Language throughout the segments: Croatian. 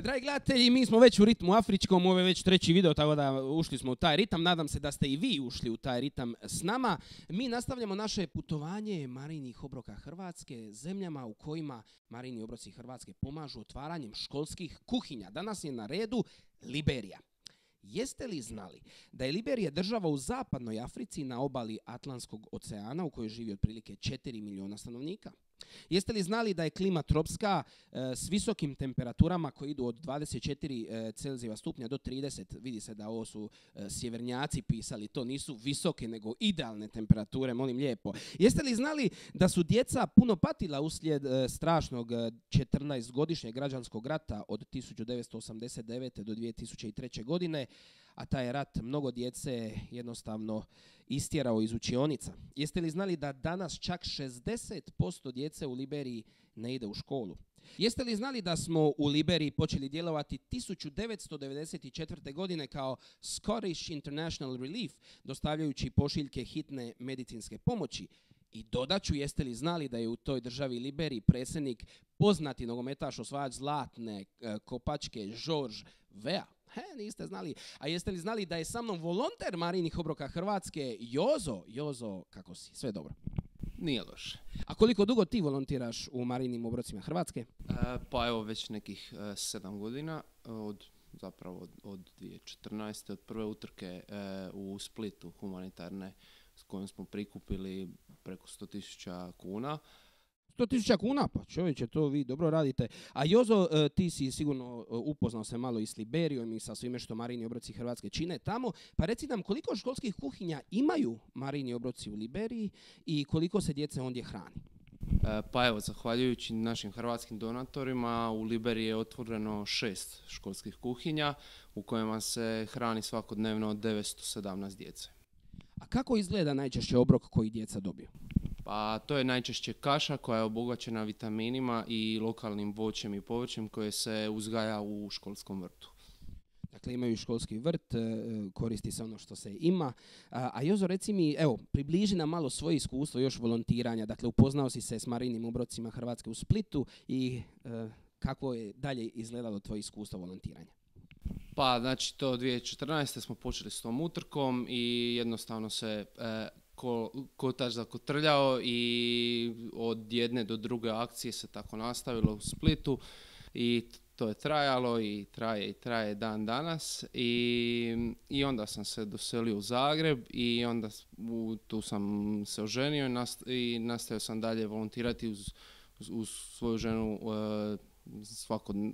Dragi gledatelji, mi smo već u ritmu afričkom, ovo je već treći video, tako da ušli smo u taj ritam. Nadam se da ste i vi ušli u taj ritam s nama. Mi nastavljamo naše putovanje Marijinih obroka Hrvatske zemljama u kojima Marijini obroci Hrvatske pomažu otvaranjem školskih kuhinja. Danas je na redu Liberija. Jeste li znali da je Liberija država u zapadnoj Africi na obali Atlantskog oceana u kojoj živi otprilike 4 miliona stanovnika? Jeste li znali da je klima tropska s visokim temperaturama koje idu od 24 Celzijeva stupnja do 30? Vidi se da ovo su sjevernjaci pisali, to nisu visoke nego idealne temperature, molim lijepo. Jeste li znali da su djeca puno patila uslijed strašnog 14-godišnjeg građanskog rata od 1989. do 2003. godine, a taj je rat mnogo djece jednostavno istjerao iz učionica? Jeste li znali da danas čak 60% djece u Liberiji ne ide u školu? Jeste li znali da smo u Liberiji počeli djelovati 1994. godine kao Scottish International Relief, dostavljajući pošiljke hitne medicinske pomoći? I dodaću, jeste li znali da je u toj državi Liberiji predsjednik poznati nogometaš, osvajač zlatne kopačke George Weah? Niste znali. A jeste li znali da je sa mnom volonter Marijinih obroka Hrvatske Jozo? Jozo, kako si? Sve dobro? Nije loše. A koliko dugo ti volontiraš u Marijinim obrocima Hrvatske? Pa evo već nekih 7 godina, od 2014. od prve utrke u Splitu humanitarne s kojom smo prikupili preko 100.000 kuna. 100.000 kuna? Pa čovječe, to vi dobro radite. A Jozo, ti si sigurno upoznao se malo i s Liberijom i sa svime što Marijini obroci Hrvatske čine tamo. Pa reci nam koliko školskih kuhinja imaju Marijini obroci u Liberiji i koliko se djece ondje hrani? Pa evo, zahvaljujući našim hrvatskim donatorima, u Liberiji je otvoreno 6 školskih kuhinja u kojima se hrani svakodnevno 917 djece. A kako izgleda najčešće obrok koji djeca dobiju? Pa to je najčešće kaša koja je obogaćena vitaminima i lokalnim voćem i povrćem koje se uzgaja u školskom vrtu. Dakle, imaju školski vrt, koristi se ono što se ima. A Jozo, reci mi, evo, približi nam malo svoje iskustvo još volontiranja. Dakle, upoznao si se s Marijinim obrocima Hrvatske u Splitu i kako je dalje izgledalo tvoje iskustvo volontiranja? Pa, znači, to 2014. smo počeli s tom utrkom i jednostavno se kotač zakotrljao i od jedne do druge akcije se tako nastavilo u Splitu i to je trajalo i traje dan danas i onda sam se doselio u Zagreb i onda tu sam se oženio i nastavio sam dalje volontirati uz svoju ženu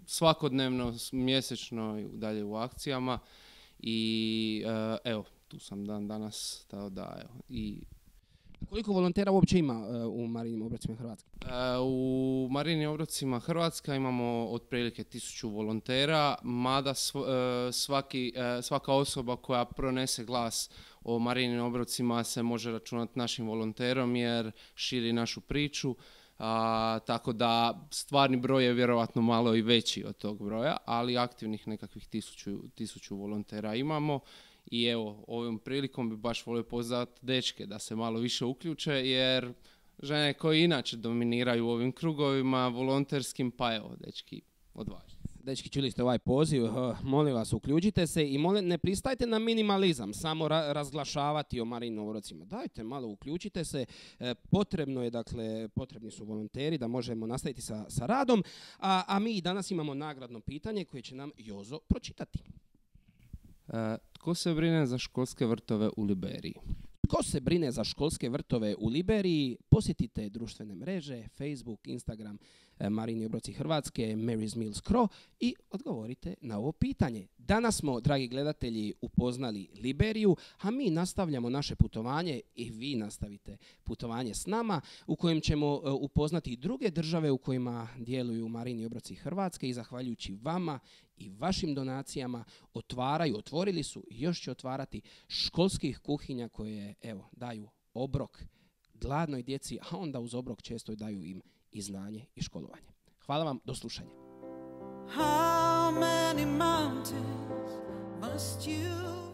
svakodnevno, mjesečno i dalje u akcijama i evo, tu sam dan danas, da evo. Koliko volontera uopće ima u Marijinim obrocima Hrvatske? U Marijinim obrocima Hrvatska imamo otprilike 1000 volontera, mada svaka osoba koja pronese glas o Marijinim obrocima se može računati našim volonterom jer širi našu priču. Tako da stvarni broj je vjerojatno malo i veći od tog broja, ali aktivnih nekakvih 1000 volontera imamo. I evo, ovom prilikom bi baš volio pozvati dečke da se malo više uključe, jer žene koje inače dominiraju u ovim krugovima volonterskim, pa evo, dečki, odvažite. Dečki, čuli ste ovaj poziv, molim vas, uključite se i ne pristajte na minimalizam, samo razglašavati o Marijinim obrocima. Dajte malo, uključite se, potrebni su volonteri da možemo nastaviti sa radom, a mi danas imamo nagradno pitanje koje će nam Jozo pročitati. Tko se brine za školske vrtove u Liberiji? Tko se brine za školske vrtove u Liberiji? Posjetite društvene mreže, Facebook, Instagram, Marijini obroci Hrvatske, Mary's Meals Cro i odgovorite na ovo pitanje. Danas smo, dragi gledatelji, upoznali Liberiju, a mi nastavljamo naše putovanje i vi nastavite putovanje s nama u kojem ćemo upoznati druge države u kojima djeluju Marijini obroci Hrvatske i zahvaljujući vama i vašim donacijama otvorili su i još će otvarati školskih kuhinja koje, evo, daju obrok gladnoj djeci, a onda uz obrok često daju im i znanje i školovanje. Hvala vam, do slušanja. How many mountains must you